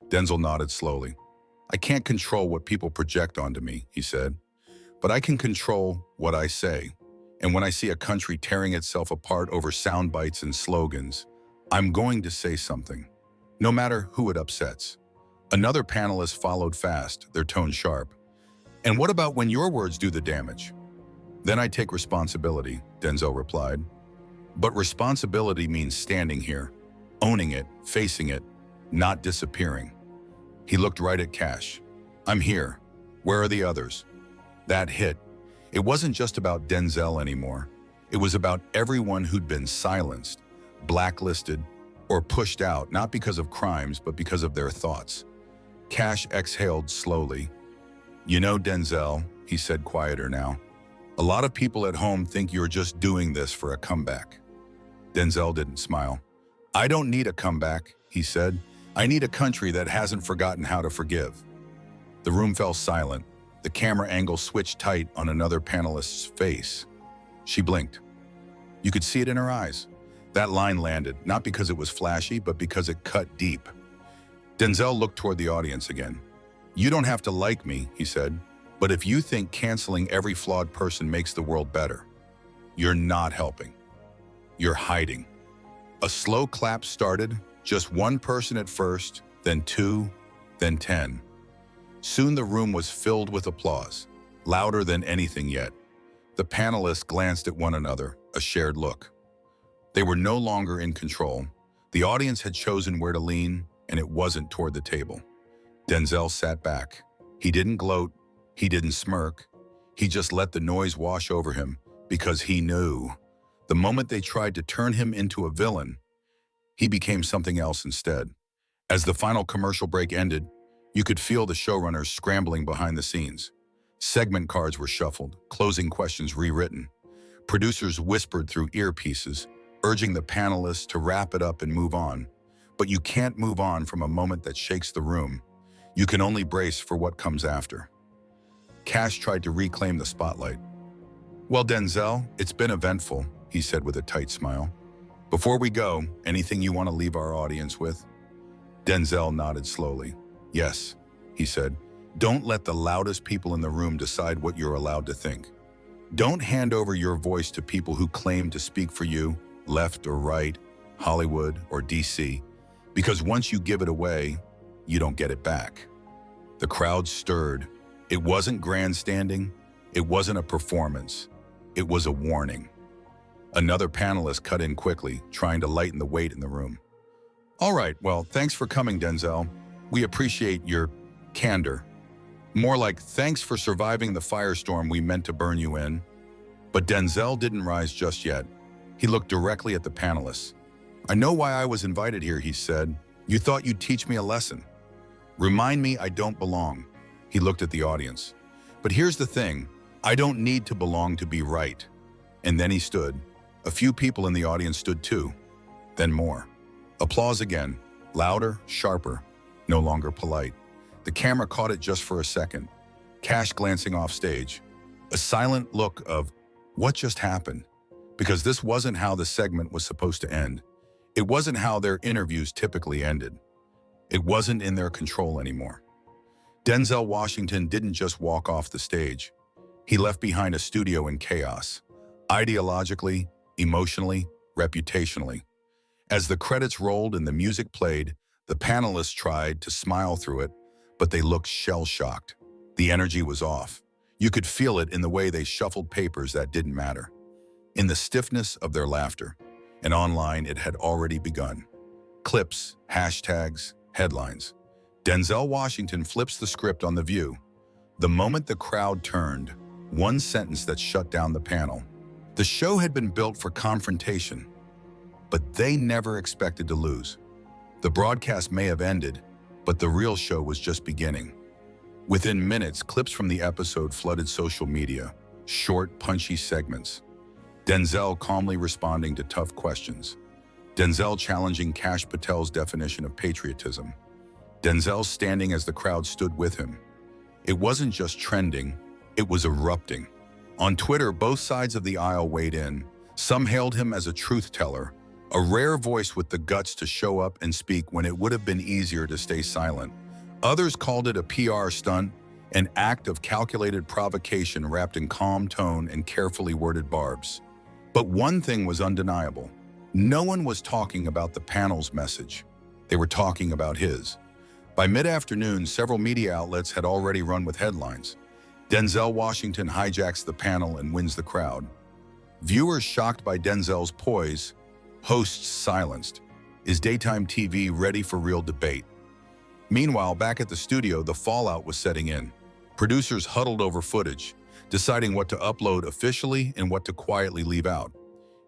Denzel nodded slowly. I can't control what people project onto me, he said, but I can control what I say. And when I see a country tearing itself apart over sound bites and slogans, I'm going to say something, no matter who it upsets. Another panelist followed fast, their tone sharp. And what about when your words do the damage? Then I take responsibility, Denzel replied. But responsibility means standing here, owning it, facing it, not disappearing. He looked right at Kash. I'm here. Where are the others? That hit. It wasn't just about Denzel anymore. It was about everyone who'd been silenced, blacklisted, or pushed out, not because of crimes, but because of their thoughts. Kash exhaled slowly. You know, Denzel, he said quieter now, a lot of people at home think you're just doing this for a comeback. Denzel didn't smile. I don't need a comeback, he said. I need a country that hasn't forgotten how to forgive. The room fell silent. The camera angle switched tight on another panelist's face. She blinked. You could see it in her eyes. That line landed, not because it was flashy, but because it cut deep. Denzel looked toward the audience again. You don't have to like me, he said, but if you think canceling every flawed person makes the world better, you're not helping. You're hiding. A slow clap started, just one person at first, then two, then 10. Soon the room was filled with applause, louder than anything yet. The panelists glanced at one another, a shared look. They were no longer in control. The audience had chosen where to lean, and it wasn't toward the table. Denzel sat back. He didn't gloat, he didn't smirk. He just let the noise wash over him because he knew. The moment they tried to turn him into a villain, he became something else instead. As the final commercial break ended, you could feel the showrunners scrambling behind the scenes. Segment cards were shuffled, closing questions rewritten. Producers whispered through earpieces, urging the panelists to wrap it up and move on. But you can't move on from a moment that shakes the room. You can only brace for what comes after. Kash tried to reclaim the spotlight. Well, Denzel, it's been eventful, he said with a tight smile. Before we go, anything you want to leave our audience with? Denzel nodded slowly. Yes, he said. Don't let the loudest people in the room decide what you're allowed to think. Don't hand over your voice to people who claim to speak for you, left or right, Hollywood or DC, because once you give it away, you don't get it back. The crowd stirred. It wasn't grandstanding. It wasn't a performance. It was a warning. Another panelist cut in quickly, trying to lighten the weight in the room. All right, well, thanks for coming, Denzel. We appreciate your candor. More like, thanks for surviving the firestorm we meant to burn you in. But Denzel didn't rise just yet. He looked directly at the panelists. I know why I was invited here, he said. You thought you'd teach me a lesson. Remind me I don't belong. He looked at the audience. But here's the thing, I don't need to belong to be right. And then he stood. A few people in the audience stood too. Then more. Applause again, louder, sharper, no longer polite. The camera caught it just for a second. Kash glancing off stage. A silent look of, what just happened? Because this wasn't how the segment was supposed to end. It wasn't how their interviews typically ended. It wasn't in their control anymore. Denzel Washington didn't just walk off the stage. He left behind a studio in chaos, ideologically, emotionally, reputationally. As the credits rolled and the music played, the panelists tried to smile through it, but they looked shell-shocked. The energy was off. You could feel it in the way they shuffled papers that didn't matter, in the stiffness of their laughter. And online, it had already begun. Clips, hashtags, headlines. Denzel Washington flips the script on The View. The moment the crowd turned, one sentence that shut down the panel. The show had been built for confrontation, but they never expected to lose. The broadcast may have ended, but the real show was just beginning. Within minutes, clips from the episode flooded social media, short, punchy segments. Denzel calmly responding to tough questions. Denzel challenging Kash Patel's definition of patriotism. Denzel standing as the crowd stood with him. It wasn't just trending, it was erupting. On Twitter, both sides of the aisle weighed in. Some hailed him as a truth teller, A rare voice with the guts to show up and speak when it would have been easier to stay silent. Others called it a PR stunt, an act of calculated provocation wrapped in calm tone and carefully worded barbs. But one thing was undeniable. No one was talking about the panel's message. They were talking about his. By mid-afternoon, several media outlets had already run with headlines. Denzel Washington hijacks the panel and wins the crowd. Viewers shocked by Denzel's poise, hosts silenced. Is daytime TV ready for real debate? Meanwhile, back at the studio, the fallout was setting in. Producers huddled over footage, deciding what to upload officially and what to quietly leave out.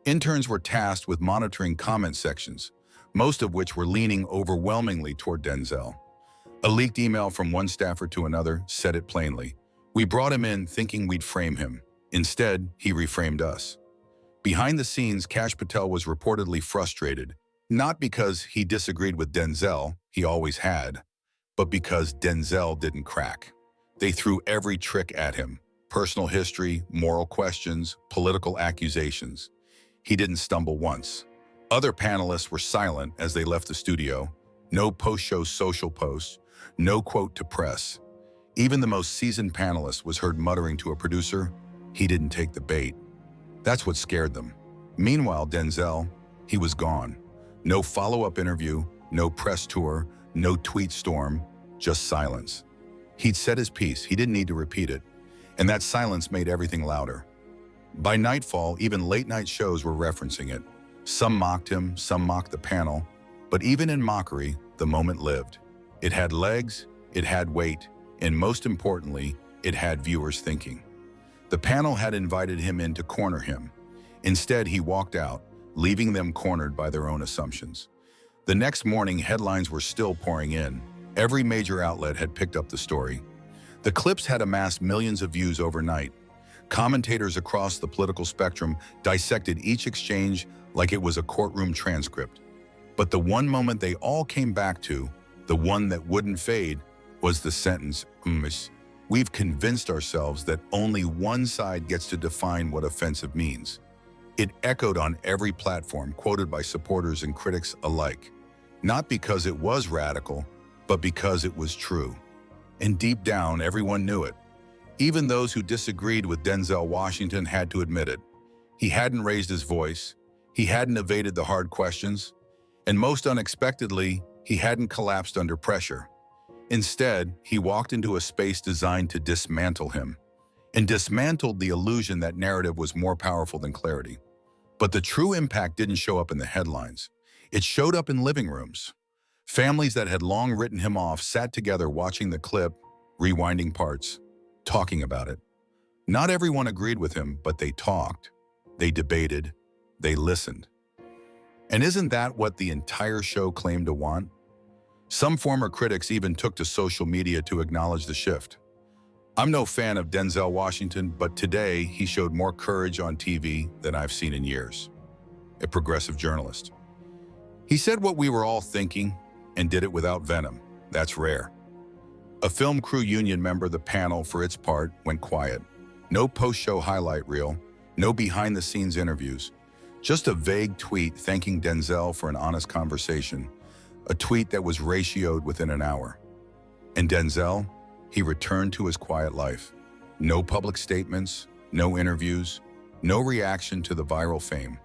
Interns were tasked with monitoring comment sections, most of which were leaning overwhelmingly toward Denzel. A leaked email from one staffer to another said it plainly. We brought him in thinking we'd frame him. Instead, he reframed us. Behind the scenes, Kash Patel was reportedly frustrated, not because he disagreed with Denzel, he always had, but because Denzel didn't crack. They threw every trick at him: personal history, moral questions, political accusations. He didn't stumble once. Other panelists were silent as they left the studio. No post-show social posts, no quote to press. Even the most seasoned panelist was heard muttering to a producer, he didn't take the bait. That's what scared them. Meanwhile, Denzel, he was gone. No follow-up interview, no press tour, no tweet storm, just silence. He'd said his piece, he didn't need to repeat it, and that silence made everything louder. By nightfall, even late-night shows were referencing it. Some mocked him, some mocked the panel, but even in mockery, the moment lived. It had legs, it had weight, and most importantly, it had viewers thinking. The panel had invited him in to corner him. Instead, he walked out, leaving them cornered by their own assumptions. The next morning, headlines were still pouring in. Every major outlet had picked up the story. The clips had amassed millions of views overnight. Commentators across the political spectrum dissected each exchange like it was a courtroom transcript. But the one moment they all came back to, the one that wouldn't fade, was the sentence, we've convinced ourselves that only one side gets to define what offensive means. It echoed on every platform, quoted by supporters and critics alike. Not because it was radical, but because it was true. And deep down, everyone knew it. Even those who disagreed with Denzel Washington had to admit it. He hadn't raised his voice, he hadn't evaded the hard questions, and most unexpectedly, he hadn't collapsed under pressure. Instead, he walked into a space designed to dismantle him, and dismantled the illusion that narrative was more powerful than clarity. But the true impact didn't show up in the headlines. It showed up in living rooms. Families that had long written him off sat together watching the clip, rewinding parts, talking about it. Not everyone agreed with him, but they talked, they debated, they listened. And isn't that what the entire show claimed to want? Some former critics even took to social media to acknowledge the shift. I'm no fan of Denzel Washington, but today he showed more courage on TV than I've seen in years. A progressive journalist. He said what we were all thinking and did it without venom. That's rare. A film crew union member of the panel, for its part, went quiet. No post-show highlight reel, no behind-the-scenes interviews. Just a vague tweet thanking Denzel for an honest conversation. A tweet that was ratioed within an hour. And Denzel, he returned to his quiet life. No public statements, no interviews, no reaction to the viral fame.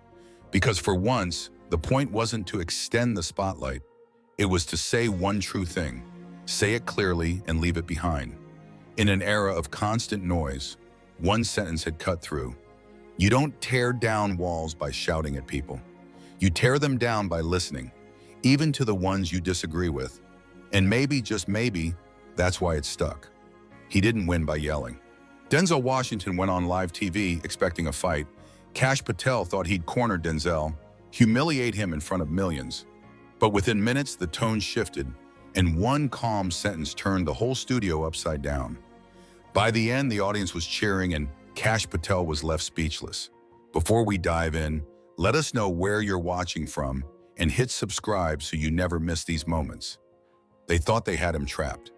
Because for once, the point wasn't to extend the spotlight. It was to say one true thing. Say it clearly and leave it behind. In an era of constant noise, one sentence had cut through. You don't tear down walls by shouting at people. You tear them down by listening, even to the ones you disagree with. And maybe, just maybe, that's why it stuck. He didn't win by yelling. Denzel Washington went on live TV expecting a fight. Kash Patel thought he'd corner Denzel, humiliate him in front of millions. But within minutes, the tone shifted, and one calm sentence turned the whole studio upside down. By the end, the audience was cheering and Kash Patel was left speechless. Before we dive in, let us know where you're watching from and hit subscribe so you never miss these moments. They thought they had him trapped.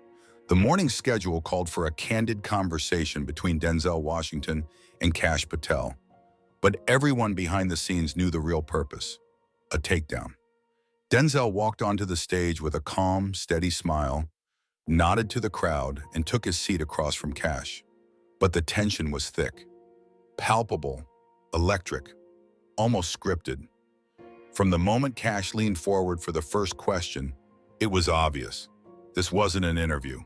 The morning schedule called for a candid conversation between Denzel Washington and Kash Patel. But everyone behind the scenes knew the real purpose. a takedown. Denzel walked onto the stage with a calm, steady smile, nodded to the crowd, and took his seat across from Kash. But the tension was thick, palpable, electric, almost scripted. From the moment Kash leaned forward for the first question, it was obvious. This wasn't an interview.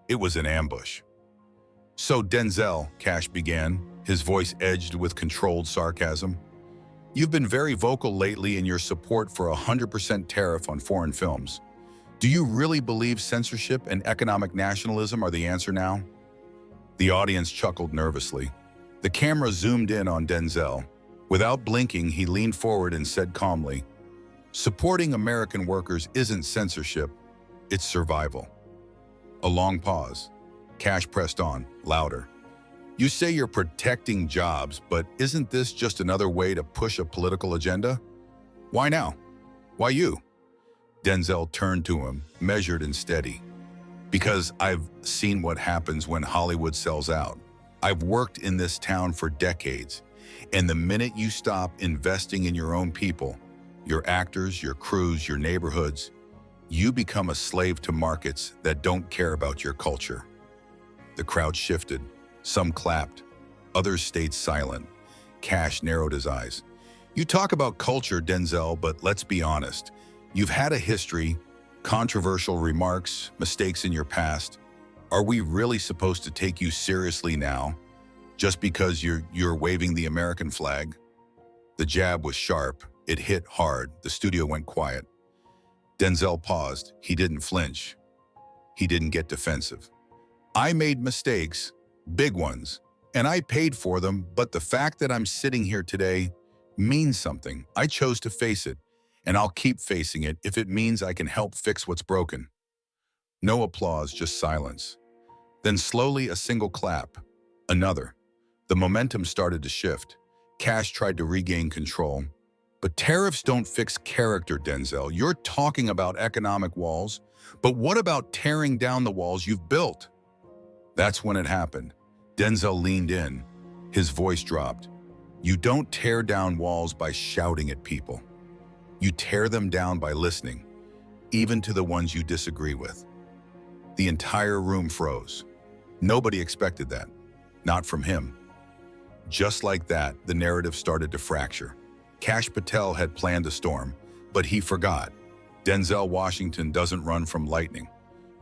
It was an ambush. "So, Denzel," Kash began, his voice edged with controlled sarcasm, "you've been very vocal lately in your support for a 100% tariff on foreign films. Do you really believe censorship and economic nationalism are the answer now?" The audience chuckled nervously. The camera zoomed in on Denzel. Without blinking, he leaned forward and said calmly, "Supporting American workers isn't censorship, it's survival." A long pause. Kash pressed on, louder. "You say you're protecting jobs, but isn't this just another way to push a political agenda? Why now? Why you?" Denzel turned to him, measured and steady. "Because I've seen what happens when Hollywood sells out. I've worked in this town for decades, and the minute you stop investing in your own people, your actors, your crews, your neighborhoods, you become a slave to markets that don't care about your culture." The crowd shifted. Some clapped. Others stayed silent. Kash narrowed his eyes. "You talk about culture, Denzel, but let's be honest. You've had a history, controversial remarks, mistakes in your past. Are we really supposed to take you seriously now, just because you're waving the American flag?" The jab was sharp. It hit hard. The studio went quiet. Denzel paused. He didn't flinch. He didn't get defensive. "I made mistakes, big ones, and I paid for them, but the fact that I'm sitting here today means something. I chose to face it, and I'll keep facing it if it means I can help fix what's broken." No applause, just silence. Then slowly a single clap. Another. The momentum started to shift. Kash tried to regain control. "But tariffs don't fix character, Denzel. You're talking about economic walls, but what about tearing down the walls you've built?" That's when it happened. Denzel leaned in. His voice dropped. "You don't tear down walls by shouting at people. You tear them down by listening, even to the ones you disagree with." The entire room froze. Nobody expected that. Not from him. Just like that, the narrative started to fracture. Kash Patel had planned a storm, but he forgot. Denzel Washington doesn't run from lightning.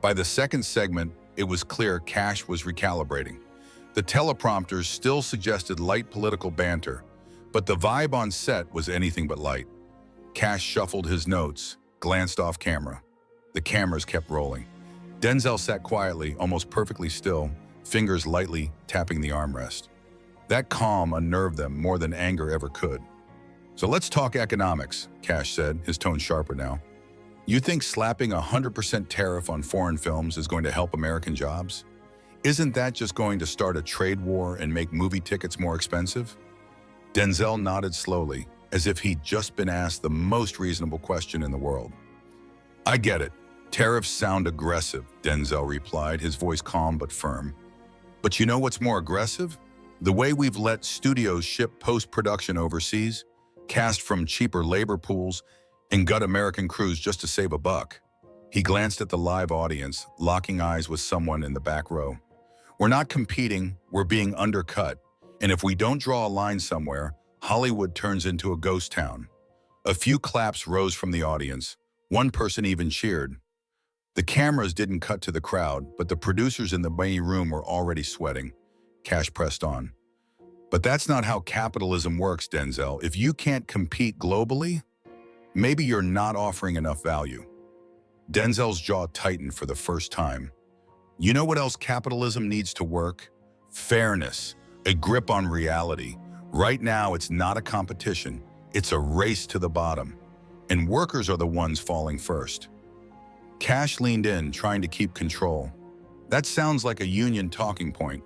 By the second segment, it was clear Kash was recalibrating. The teleprompters still suggested light political banter, but the vibe on set was anything but light. Kash shuffled his notes, glanced off camera. The cameras kept rolling. Denzel sat quietly, almost perfectly still, fingers lightly tapping the armrest. That calm unnerved them more than anger ever could. "So let's talk economics," Kash said, his tone sharper now. "You think slapping a 100% tariff on foreign films is going to help American jobs? Isn't that just going to start a trade war and make movie tickets more expensive?" Denzel nodded slowly, as if he'd just been asked the most reasonable question in the world. "I get it. Tariffs sound aggressive," Denzel replied, his voice calm but firm. "But you know what's more aggressive? The way we've let studios ship post-production overseas, cast from cheaper labor pools, and gut American crews just to save a buck." He glanced at the live audience, locking eyes with someone in the back row. "We're not competing, we're being undercut. And if we don't draw a line somewhere, Hollywood turns into a ghost town." A few claps rose from the audience. One person even cheered. The cameras didn't cut to the crowd, but the producers in the main room were already sweating. Kash pressed on. "But that's not how capitalism works, Denzel. If you can't compete globally, maybe you're not offering enough value." Denzel's jaw tightened for the first time. "You know what else capitalism needs to work? Fairness, a grip on reality. Right now, it's not a competition. It's a race to the bottom. And workers are the ones falling first." Kash leaned in, trying to keep control. "That sounds like a union talking point."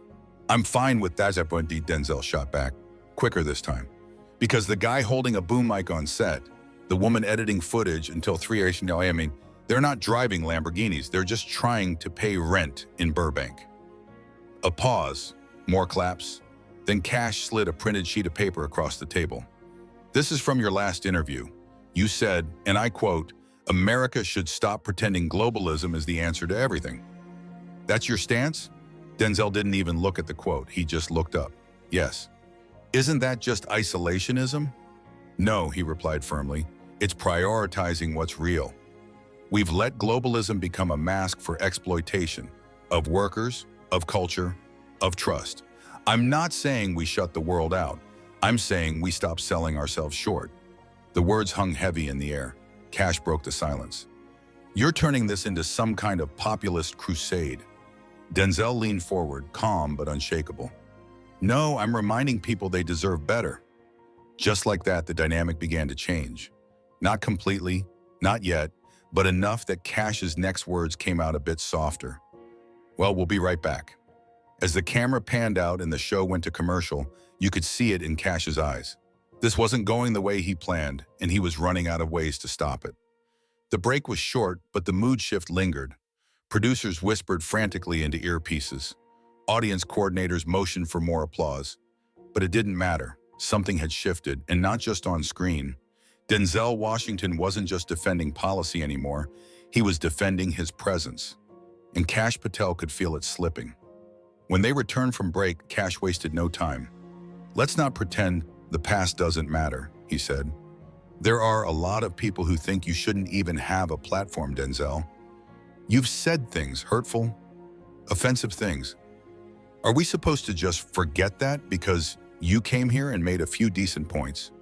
"I'm fine with that," Denzel shot back, quicker this time. "Because the guy holding a boom mic on set, the woman editing footage until 3 a.m., they're not driving Lamborghinis, they're just trying to pay rent in Burbank." A pause, more claps. Then Kash slid a printed sheet of paper across the table. "This is from your last interview. You said, and I quote, "America should stop pretending globalism is the answer to everything." That's your stance? Denzel didn't even look at the quote. He just looked up. Yes. Isn't that just isolationism? No, he replied firmly. It's prioritizing what's real. We've let globalism become a mask for exploitation of workers, of culture, of trust. I'm not saying we shut the world out. I'm saying we stop selling ourselves short. The words hung heavy in the air. Kash broke the silence. You're turning this into some kind of populist crusade. Denzel leaned forward, calm but unshakable. No, I'm reminding people they deserve better. Just like that, the dynamic began to change. Not completely, not yet, but enough that Kash's next words came out a bit softer. Well, we'll be right back. As the camera panned out and the show went to commercial, you could see it in Kash's eyes. This wasn't going the way he planned, and he was running out of ways to stop it. The break was short, but the mood shift lingered. Producers whispered frantically into earpieces. Audience coordinators motioned for more applause. But it didn't matter. Something had shifted, and not just on screen. Denzel Washington wasn't just defending policy anymore. He was defending his presence. And Kash Patel could feel it slipping. When they returned from break, Kash wasted no time. Let's not pretend the past doesn't matter, he said. There are a lot of people who think you shouldn't even have a platform, Denzel. You've said things, hurtful, offensive things. Are we supposed to just forget that because you came here and made a few decent points?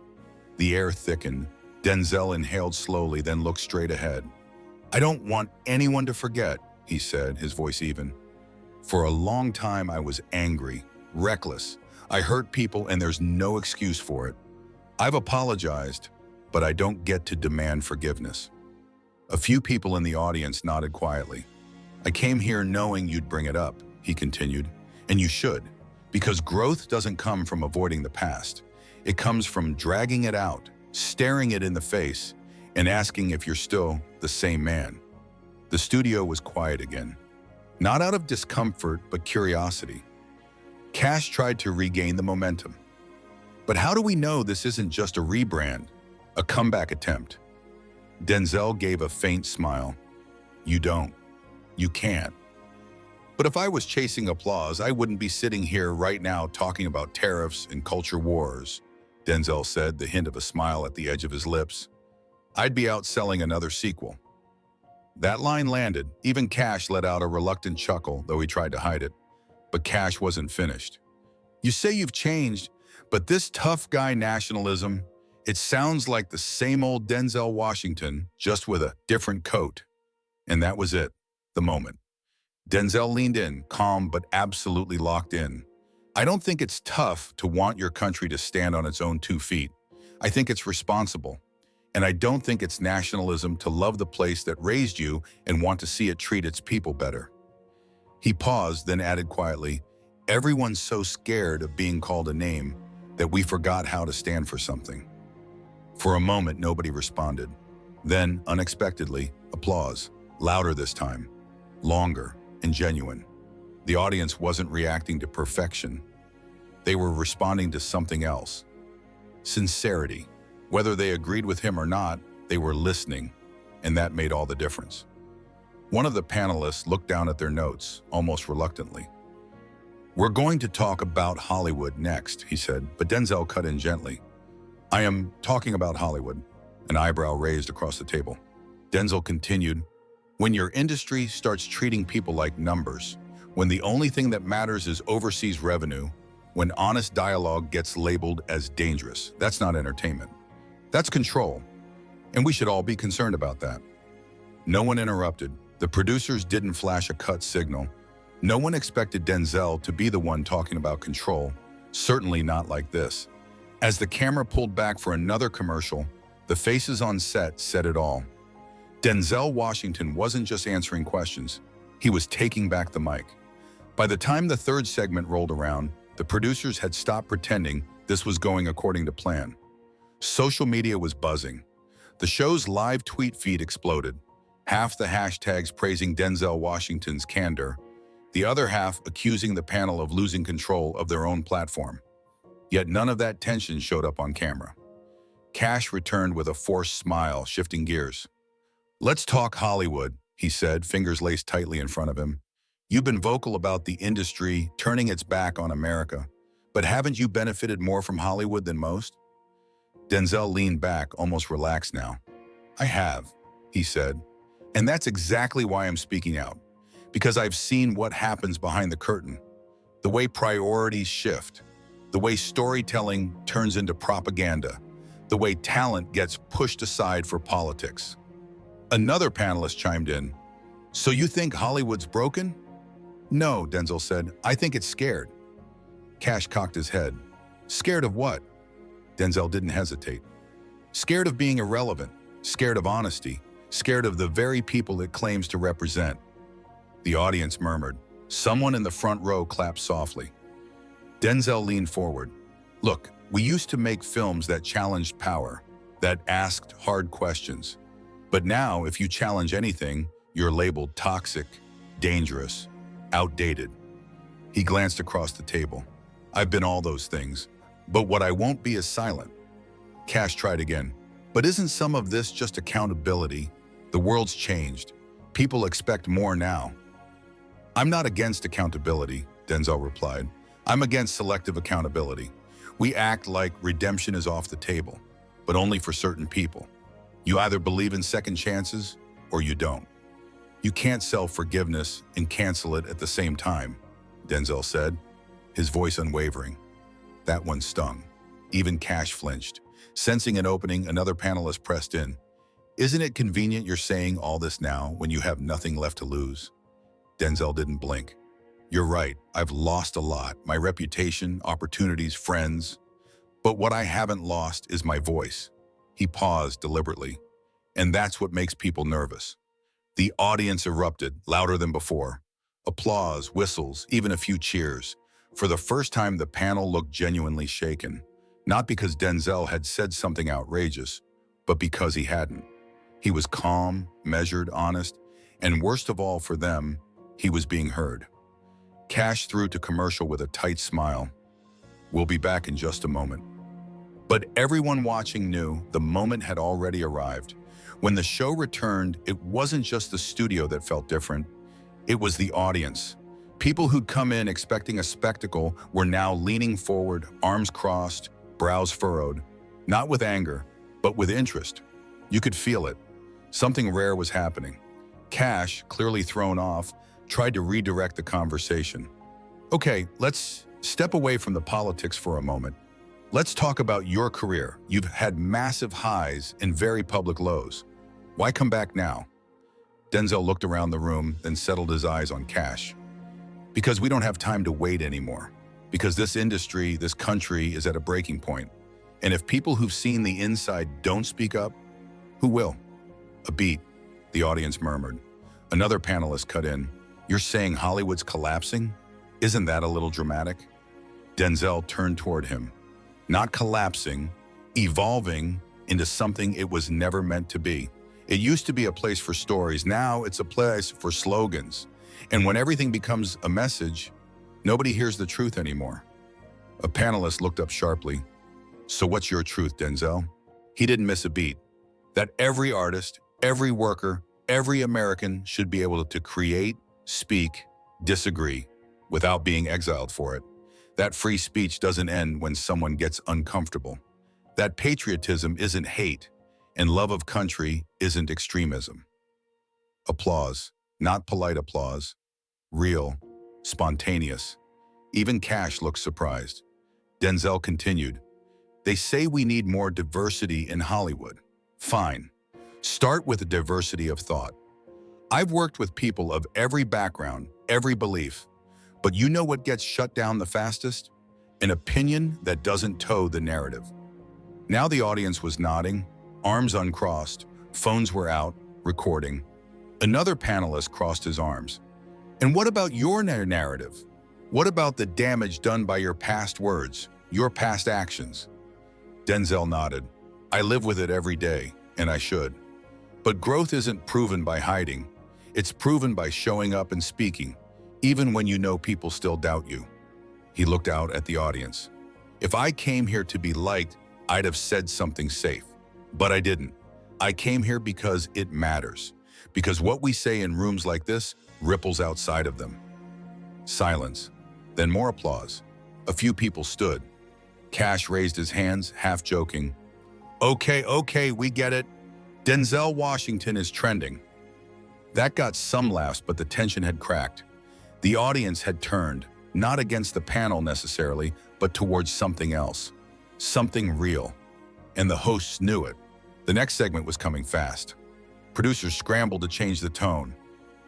The air thickened. Denzel inhaled slowly, then looked straight ahead. I don't want anyone to forget, he said, his voice even. For a long time, I was angry, reckless. I hurt people, and there's no excuse for it. I've apologized, but I don't get to demand forgiveness. A few people in the audience nodded quietly. I came here knowing you'd bring it up, he continued, and you should, because growth doesn't come from avoiding the past. It comes from dragging it out, staring it in the face, and asking if you're still the same man. The studio was quiet again, not out of discomfort, but curiosity. Kash tried to regain the momentum. But how do we know this isn't just a rebrand, a comeback attempt? Denzel gave a faint smile. You don't. You can't. But if I was chasing applause, I wouldn't be sitting here right now talking about tariffs and culture wars, Denzel said, the hint of a smile at the edge of his lips. I'd be out selling another sequel. That line landed. Even Kash let out a reluctant chuckle, though he tried to hide it. But Kash wasn't finished. You say you've changed, but this tough guy nationalism, it sounds like the same old Denzel Washington, just with a different coat. And that was it, the moment. Denzel leaned in, calm but absolutely locked in. I don't think it's tough to want your country to stand on its own 2 feet. I think it's responsible. And I don't think it's nationalism to love the place that raised you and want to see it treat its people better. He paused, then added quietly, everyone's so scared of being called a name that we forgot how to stand for something. For a moment, nobody responded. Then, unexpectedly, applause, louder this time, longer and genuine. The audience wasn't reacting to perfection. They were responding to something else. Sincerity. Whether they agreed with him or not, they were listening, and that made all the difference. One of the panelists looked down at their notes, almost reluctantly. We're going to talk about Hollywood next, he said, but Denzel cut in gently. I am talking about Hollywood, an eyebrow raised across the table. Denzel continued, when your industry starts treating people like numbers, when the only thing that matters is overseas revenue, when honest dialogue gets labeled as dangerous, that's not entertainment. That's control, and we should all be concerned about that. No one interrupted. The producers didn't flash a cut signal. No one expected Denzel to be the one talking about control, certainly not like this. As the camera pulled back for another commercial, the faces on set said it all. Denzel Washington wasn't just answering questions, he was taking back the mic. By the time the third segment rolled around, the producers had stopped pretending this was going according to plan. Social media was buzzing. The show's live tweet feed exploded, half the hashtags praising Denzel Washington's candor, the other half accusing the panel of losing control of their own platform. Yet none of that tension showed up on camera. Kash returned with a forced smile, shifting gears. "Let's talk Hollywood," he said, fingers laced tightly in front of him. "You've been vocal about the industry turning its back on America, but haven't you benefited more from Hollywood than most?" Denzel leaned back, almost relaxed now. "I have," he said, "and that's exactly why I'm speaking out, because I've seen what happens behind the curtain, the way priorities shift, the way storytelling turns into propaganda, the way talent gets pushed aside for politics." Another panelist chimed in. "So you think Hollywood's broken?" "No," Denzel said. "I think it's scared." Kash cocked his head. "Scared of what?" Denzel didn't hesitate. "Scared of being irrelevant, scared of honesty, scared of the very people it claims to represent." The audience murmured. Someone in the front row clapped softly. Denzel leaned forward. "Look, we used to make films that challenged power, that asked hard questions. But now, if you challenge anything, you're labeled toxic, dangerous, outdated." He glanced across the table. "I've been all those things, but what I won't be is silent." Kash tried again. "But isn't some of this just accountability? The world's changed. People expect more now." "I'm not against accountability," Denzel replied. "I'm against selective accountability. We act like redemption is off the table, but only for certain people. You either believe in second chances or you don't. You can't sell forgiveness and cancel it at the same time," Denzel said, his voice unwavering. That one stung. Even Kash flinched. Sensing an opening, another panelist pressed in. "Isn't it convenient you're saying all this now when you have nothing left to lose?" Denzel didn't blink. "You're right, I've lost a lot. My reputation, opportunities, friends. But what I haven't lost is my voice." He paused deliberately. "And that's what makes people nervous." The audience erupted, louder than before. Applause, whistles, even a few cheers. For the first time, the panel looked genuinely shaken. Not because Denzel had said something outrageous, but because he hadn't. He was calm, measured, honest, and worst of all for them, he was being heard. Kash threw to commercial with a tight smile. "We'll be back in just a moment." But everyone watching knew the moment had already arrived. When the show returned, it wasn't just the studio that felt different. It was the audience. People who'd come in expecting a spectacle were now leaning forward, arms crossed, brows furrowed. Not with anger, but with interest. You could feel it. Something rare was happening. Kash, clearly thrown off, tried to redirect the conversation. "Okay, let's step away from the politics for a moment. Let's talk about your career. You've had massive highs and very public lows. Why come back now?" Denzel looked around the room, then settled his eyes on Kash. "Because we don't have time to wait anymore. Because this industry, this country is at a breaking point. And if people who've seen the inside don't speak up, who will?" A beat, the audience murmured. Another panelist cut in. "You're saying Hollywood's collapsing? Isn't that a little dramatic?" Denzel turned toward him. "Not collapsing, evolving into something it was never meant to be. It used to be a place for stories. Now it's a place for slogans. And when everything becomes a message, nobody hears the truth anymore." A panelist looked up sharply. "So what's your truth, Denzel?" He didn't miss a beat. "That every artist, every worker, every American should be able to create, speak, disagree, without being exiled for it. That free speech doesn't end when someone gets uncomfortable. That patriotism isn't hate, and love of country isn't extremism." Applause, not polite applause, real, spontaneous. Even Kash looked surprised. Denzel continued, "They say we need more diversity in Hollywood. Fine. Start with a diversity of thought. I've worked with people of every background, every belief. But you know what gets shut down the fastest? An opinion that doesn't toe the narrative." Now the audience was nodding, arms uncrossed, phones were out, recording. Another panelist crossed his arms. "And what about your narrative? What about the damage done by your past words, your past actions?" Denzel nodded. "I live with it every day, and I should. But growth isn't proven by hiding. It's proven by showing up and speaking, even when you know people still doubt you." He looked out at the audience. "If I came here to be liked, I'd have said something safe. But I didn't. I came here because it matters. Because what we say in rooms like this ripples outside of them. Silence. Then more applause. A few people stood. Kash raised his hands, half joking. Okay, we get it. Denzel Washington is trending. That got some laughs, but the tension had cracked. The audience had turned, not against the panel necessarily, but towards something else. Something real. And the hosts knew it. The next segment was coming fast. Producers scrambled to change the tone.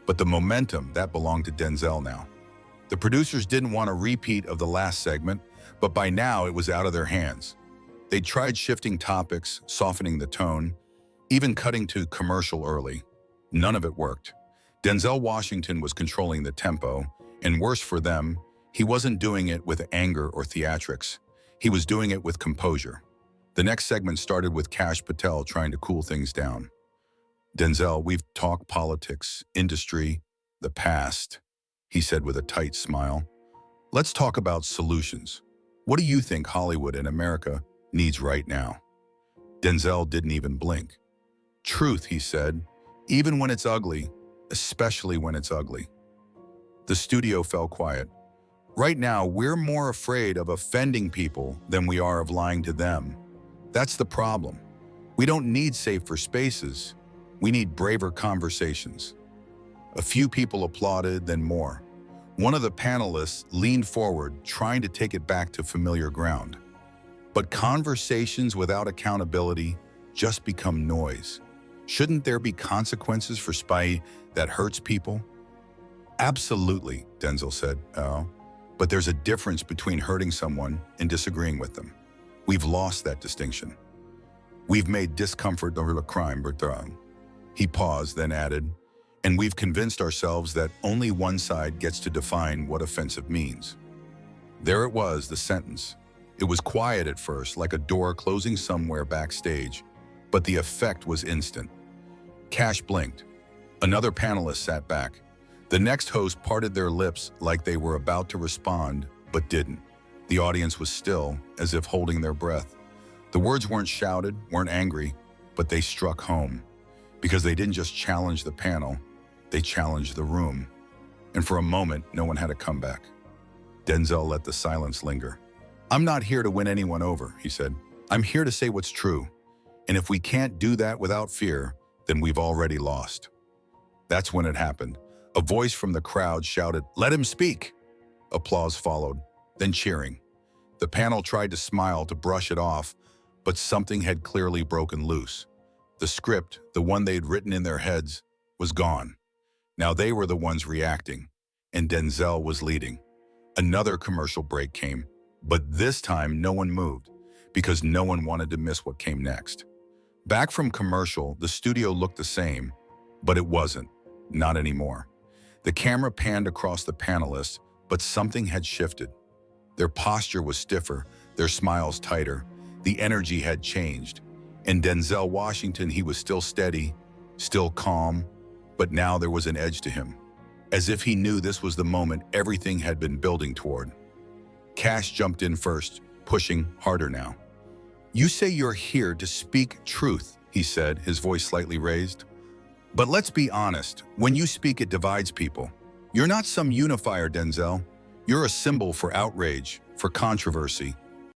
But the momentum, that belonged to Denzel now. The producers didn't want a repeat of the last segment, but by now it was out of their hands. They tried shifting topics, softening the tone, even cutting to commercial early. None of it worked. Denzel Washington was controlling the tempo, and worse for them, he wasn't doing it with anger or theatrics. He was doing it with composure. The next segment started with Kash Patel trying to cool things down. Denzel, we've talked politics, industry, the past, he said with a tight smile. Let's talk about solutions. What do you think Hollywood and America needs right now? Denzel didn't even blink. Truth, he said, even when it's ugly, especially when it's ugly. The studio fell quiet. Right now, we're more afraid of offending people than we are of lying to them. That's the problem. We don't need safer spaces. We need braver conversations. A few people applauded, then more. One of the panelists leaned forward, trying to take it back to familiar ground. But conversations without accountability just become noise. Shouldn't there be consequences for spite that hurts people? Absolutely, Denzel said. Oh, but there's a difference between hurting someone and disagreeing with them. We've lost that distinction. We've made discomfort a crime, Bertrand. He paused, then added, and we've convinced ourselves that only one side gets to define what offensive means. There it was, the sentence. It was quiet at first, like a door closing somewhere backstage, but the effect was instant. Kash blinked. Another panelist sat back. The next host parted their lips like they were about to respond, but didn't. The audience was still, as if holding their breath. The words weren't shouted, weren't angry, but they struck home. Because they didn't just challenge the panel, they challenged the room. And for a moment, no one had a comeback. Denzel let the silence linger. I'm not here to win anyone over, he said. I'm here to say what's true. And if we can't do that without fear, then we've already lost. That's when it happened. A voice from the crowd shouted, "Let him speak!" Applause followed, then cheering. The panel tried to smile to brush it off, but something had clearly broken loose. The script, the one they'd written in their heads, was gone. Now they were the ones reacting, and Denzel was leading. Another commercial break came, but this time no one moved, because no one wanted to miss what came next. Back from commercial, the studio looked the same, but it wasn't. Not anymore. The camera panned across the panelists, but something had shifted. Their posture was stiffer, their smiles tighter. The energy had changed. And Denzel Washington, he was still steady, still calm, but now there was an edge to him. As if he knew this was the moment everything had been building toward. Kash jumped in first, pushing harder now. You say you're here to speak truth, he said, his voice slightly raised. But let's be honest, when you speak, it divides people. You're not some unifier, Denzel. You're a symbol for outrage, for controversy,